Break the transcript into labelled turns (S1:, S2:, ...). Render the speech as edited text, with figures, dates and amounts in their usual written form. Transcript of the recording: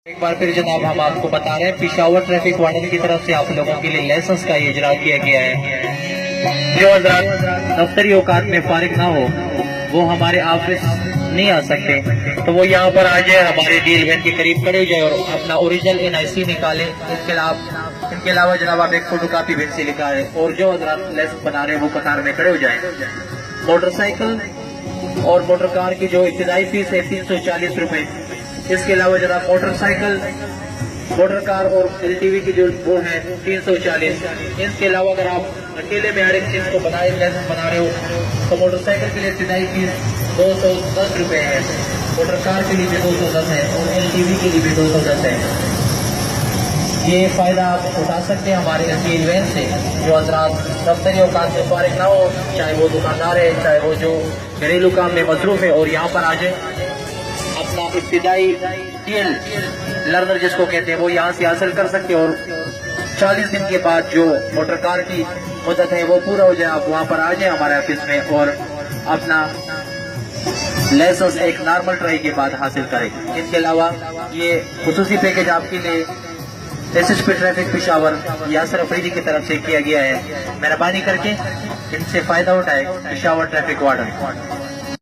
S1: ایک بار پھر جناب ہم آپ کو بتا رہے ہیں پشاور ٹریفک وارڈن کی طرف سے آپ لوگوں کے لیے لائسنس کا اجرا کیا گیا ہے۔ جو حضرات دفتری اوقات میں فارغ نہ ہو وہ ہمارے آفس نہیں آ سکتے تو وہ یہاں پر آ جائے، ہمارے ڈیل وین کے قریب کھڑے ہو جائے اور اپنا اوریجنل NIC نکالے۔ ان کے علاوہ جناب آپ ایک فوٹو کاپی بھی سے نکالیں اور جو حضرات لائسنس بنا رہے ہیں وہ قطار میں کھڑے ہو جائیں۔ موٹر سائیکل اور موٹر کار کی جو ابتدائی فیس ہے 340 روپے، اس کے علاوہ جناب موٹر سائیکل، موٹر کار اور LTV کی جو وہ ہے 340۔ اس کے علاوہ اگر آپ اکیلے میں ہر ایک چیز کو لائسنس بنا رہے ہو تو موٹر سائیکل کے لیے ابتدائی فیس 210 روپے ہے، موٹر کار کے لیے بھی 210 ہے اور LTV کے لیے بھی 210 ہے۔ یہ فائدہ آپ اٹھا سکتے ہیں ہمارے ڈیل وین سے۔ جو حضرات دفتری اوقات سے فارغ نہ ہو، چاہے وہ دکاندار ہے، چاہے وہ جو گھریلو کام میں مصروف ہے، اور یہاں پر آ جائیں، اپنا ابتدائی TL لرنر جس کو کہتے ہیں وہ یہاں سے حاصل کر سکتے ہیں، اور 40 دن کے بعد جو موٹر کار کی مدت ہے وہ پورا ہو جائے، آپ وہاں پر آ جائیں ہمارے آفس میں اور اپنا لائسنس ایک نارمل ٹرائی کے بعد حاصل کریں۔ اس کے علاوہ یہ خصوصی پیکج آپ کے لیے SSP ٹریفک پشاور یاسر افریدی کی طرف سے کیا گیا ہے۔ مہربانی کر کے ان سے فائدہ اٹھائے۔ Peshawar traffic warden.